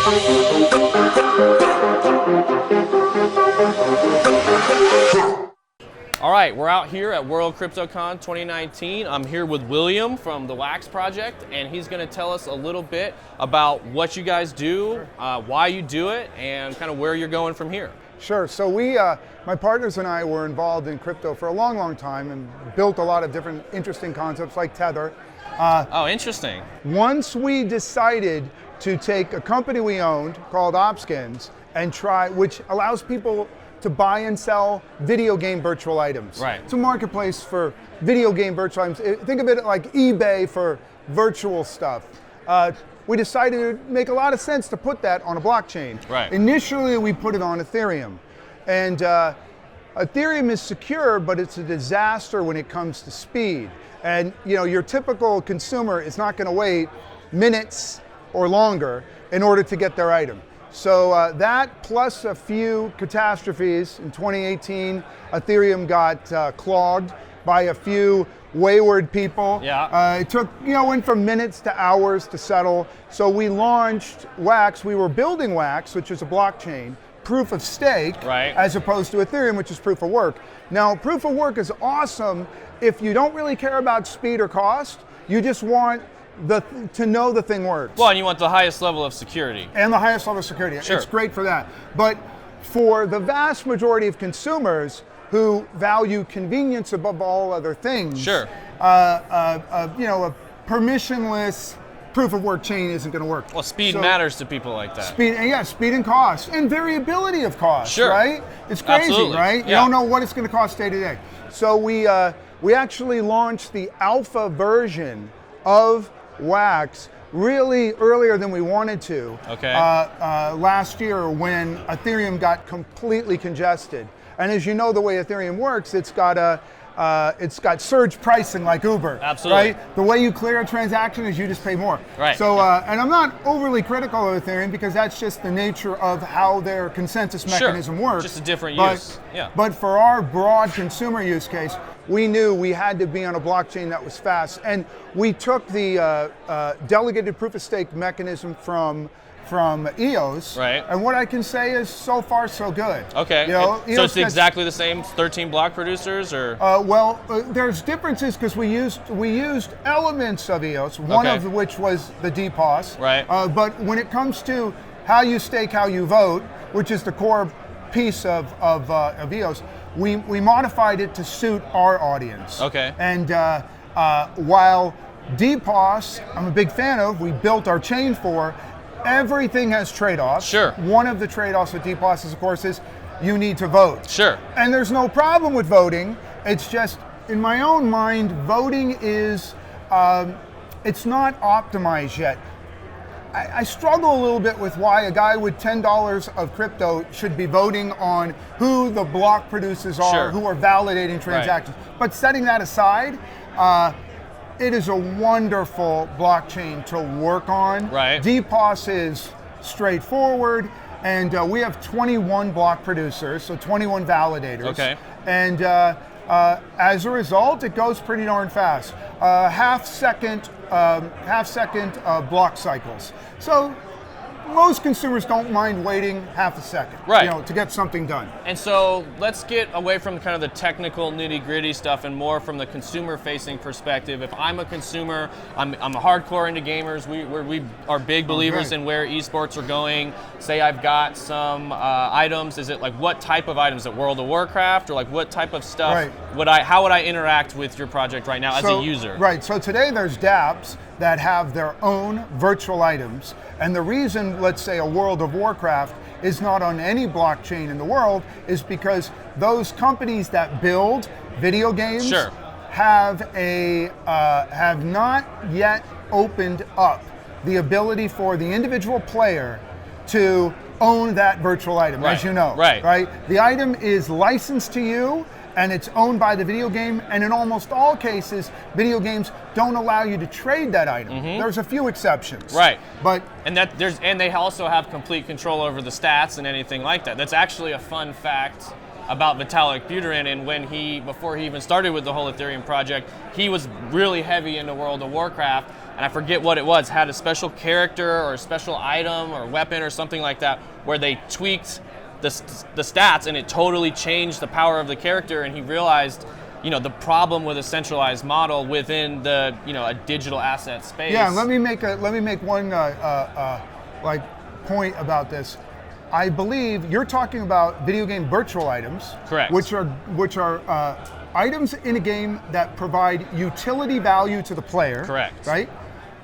All right, we're out here at World CryptoCon 2019. I'm here with William from the Wax Project, and he's going to tell us a little bit about what you guys do, why you do it, and kind of where you're going from here. Sure. So my partners and I were involved in crypto for a long, long time and built a lot of different interesting concepts like Tether. Oh, interesting. Once we decided to take a company we owned called Opskins and try, which allows people to buy and sell video game virtual items. Right. It's a marketplace for video game virtual items. Think of it like eBay for virtual stuff. We decided it would make a lot of sense to put that on a blockchain. Right. Initially, we put it on Ethereum. And Ethereum is secure, but it's a disaster when it comes to speed. And your typical consumer is not going to wait minutes or longer in order to get their item. So that plus a few catastrophes in 2018, Ethereum got clogged by a few wayward people. Yeah. It took, went from minutes to hours to settle. So we launched Wax. We were building Wax, which is a blockchain, proof of stake, right, as opposed to Ethereum, which is proof of work. Now, proof of work is awesome if you don't really care about speed or cost. You just want to know the thing works. Well, and you want the highest level of security. And the highest level of security. Sure. It's great for that. But for the vast majority of consumers who value convenience above all other things, sure, a permissionless proof of work chain isn't going to work. Well, speed matters to people like that. Speed and cost, and variability of cost. Sure. Right? It's crazy, absolutely, right? Yeah. You don't know what it's going to cost day to day. So we actually launched the alpha version of Wax really earlier than we wanted to. Okay. Last year when Ethereum got completely congested. And as you know, the way Ethereum works, it's got surge pricing like Uber. Absolutely. Right? The way you clear a transaction is you just pay more. Right. So, and I'm not overly critical of Ethereum because that's just the nature of how their consensus mechanism works. Just a different use. Yeah. But for our broad consumer use case, we knew we had to be on a blockchain that was fast. And we took the delegated proof of stake mechanism from EOS, right? And what I can say is so far so good. Okay. So it's exactly the same 13 block producers, or? There's differences because we used elements of EOS, one of which was the DPoS. Right. But when it comes to how you stake, how you vote, which is the core piece of EOS, we modified it to suit our audience. Okay. And while DPoS, I'm a big fan of, we built our chain for. Everything has trade-offs. Sure. One of the trade-offs with DPoS is, of course, is you need to vote. Sure. And there's no problem with voting. It's just, in my own mind, voting is, it's not optimized yet. I struggle a little bit with why a guy with $10 of crypto should be voting on who the block producers are, sure, who are validating transactions. Right. But setting that aside, it is a wonderful blockchain to work on. Right. DPoS is straightforward, and we have 21 block producers, so 21 validators. Okay. And as a result, it goes pretty darn fast. Half second block cycles. So most consumers don't mind waiting half a second, right, to get something done. And so let's get away from kind of the technical nitty-gritty stuff and more from the consumer-facing perspective. If I'm a consumer, I'm a hardcore into gamers. We are big believers in where esports are going. Say I've got some items. Is it like what type of items? Is it World of Warcraft, or like what type of stuff? Right. How would I interact with your project right now as a user? Right. So today there's dApps that have their own virtual items. And the reason, let's say, a World of Warcraft is not on any blockchain in the world is because those companies that build video games sure, have not yet opened up the ability for the individual player to own that virtual item, right, as you know. Right. The item is licensed to you, and it's owned by the video game, and in almost all cases, video games don't allow you to trade that item. Mm-hmm. There's a few exceptions. Right. But and they also have complete control over the stats and anything like that. That's actually a fun fact about Vitalik Buterin, and before he even started with the whole Ethereum project, he was really heavy into World of Warcraft, and I forget what it was, had a special character or a special item or weapon or something like that, where they tweaked the stats, and it totally changed the power of the character, and he realized, the problem with a centralized model within the, a digital asset space. Yeah, let me make one point about this. I believe you're talking about video game virtual items, correct? Which are items in a game that provide utility value to the player, correct? Right.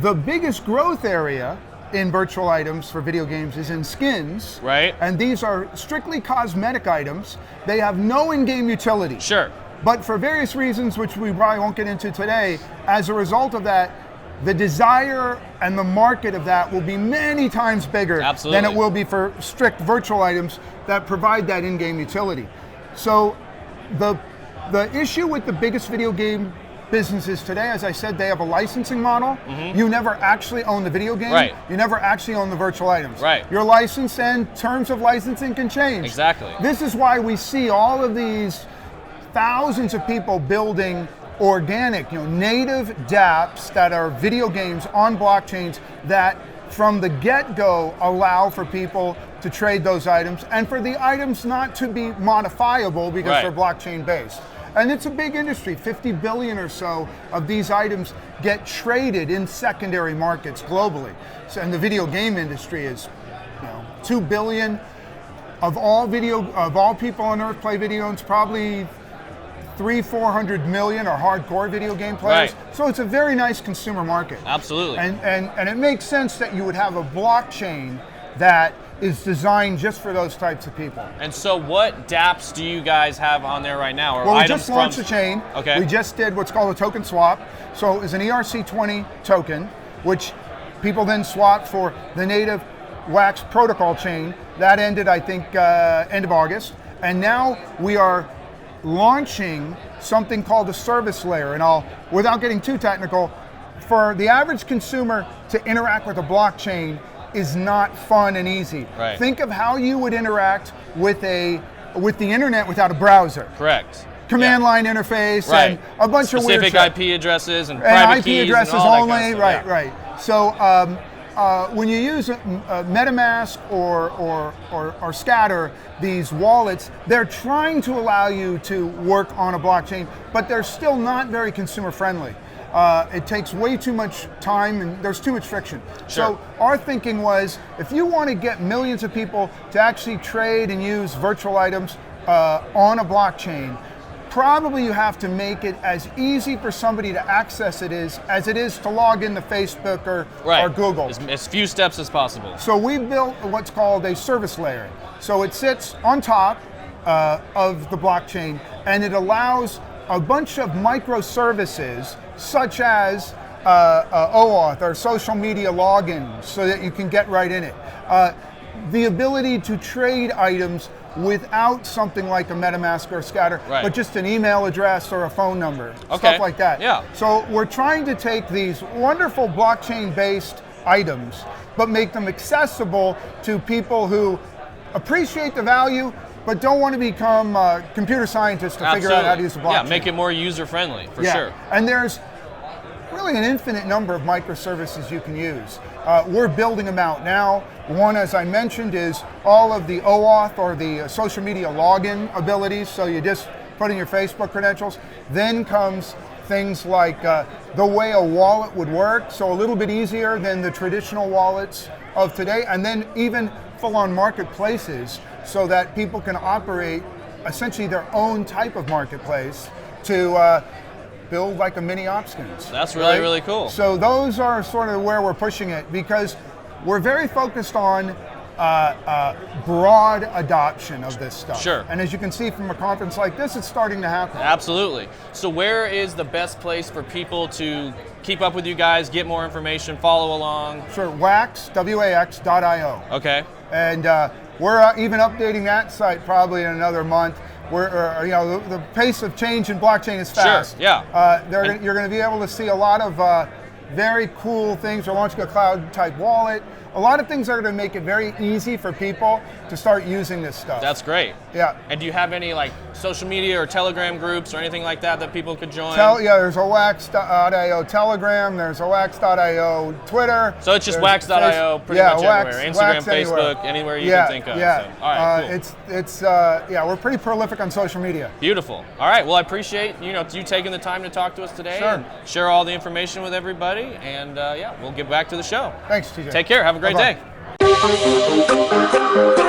The biggest growth area in virtual items for video games is in skins, right? And these are strictly cosmetic items. They have no in-game utility. Sure. But for various reasons, which we probably won't get into today, as a result of that, the desire and the market of that will be many times bigger Absolutely. than it will be for strict virtual items that provide that in-game utility. So the issue with the biggest video game businesses today, as I said, they have a licensing model. Mm-hmm. You never actually own the video game. Right. You never actually own the virtual items. Right. Your license and terms of licensing can change. Exactly. This is why we see all of these thousands of people building organic, native dApps that are video games on blockchains that from the get-go allow for people to trade those items and for the items not to be modifiable because right. they're blockchain based. And it's a big industry. 50 billion or so of these items get traded in secondary markets globally. So, and the video game industry is 2 billion of all people on earth play video games, probably 300-400 million are hardcore video game players. Right. So it's a very nice consumer market. Absolutely. And it makes sense that you would have a blockchain that is designed just for those types of people. And so what dApps do you guys have on there right now? Or well, we items just launched the chain. Okay. We just did what's called a token swap. So it's an ERC20 token, which people then swap for the native Wax protocol chain. That ended, I think, end of August. And now we are launching something called a service layer. And without getting too technical, for the average consumer to interact with a blockchain is not fun and easy. Right. Think of how you would interact with the internet without a browser. Correct. Command line interface right. and a bunch of weird specific IP addresses and private IP keys addresses and all only. that kind of Right, stuff. right. So when you use MetaMask or Scatter, these wallets, they're trying to allow you to work on a blockchain, but they're still not very consumer friendly. It takes way too much time and there's too much friction. Sure. So our thinking was, if you want to get millions of people to actually trade and use virtual items on a blockchain, probably you have to make it as easy for somebody to access as it is to log into Facebook or Google. As few steps as possible. So we built what's called a service layer. So it sits on top of the blockchain and it allows a bunch of microservices such as OAuth or social media login so that you can get right in it. The ability to trade items without something like a MetaMask or a Scatter, but just an email address or a phone number, stuff like that. Yeah. So we're trying to take these wonderful blockchain-based items, but make them accessible to people who appreciate the value, but don't want to become computer scientists to figure out how to use a blockchain. Yeah, make it more user-friendly, for sure. And there's really an infinite number of microservices you can use. We're building them out now. One, as I mentioned, is all of the OAuth or the social media login abilities. So you just put in your Facebook credentials. Then comes things like the way a wallet would work. So a little bit easier than the traditional wallets of today. And then even full-on marketplaces so that people can operate essentially their own type of marketplace to build like a mini Opskins. That's really, really cool. So those are sort of where we're pushing it because we're very focused on broad adoption of this stuff. Sure. And as you can see from a conference like this, it's starting to happen. Absolutely. So where is the best place for people to keep up with you guys, get more information, follow along? Sure, wax.io. Okay. And we're even updating that site probably in another month. The pace of change in blockchain is fast. Sure, yeah. You're going to be able to see a lot of very cool things. We're launching a cloud type wallet. a lot of things are going to make it very easy for people to start using this stuff. That's great. Yeah. And do you have any like social media or Telegram groups or anything like that that people could join? Yeah, there's wax.io Telegram, there's wax.io Twitter. So it's just wax.io pretty much everywhere. Instagram, Facebook, anywhere you can think of. Yeah. So, all right, cool. We're pretty prolific on social media. Beautiful. All right. Well, I appreciate you taking the time to talk to us today. Sure. And share all the information with everybody. And we'll get back to the show. Thanks, TJ. Take care. Have a great Bye-bye. day.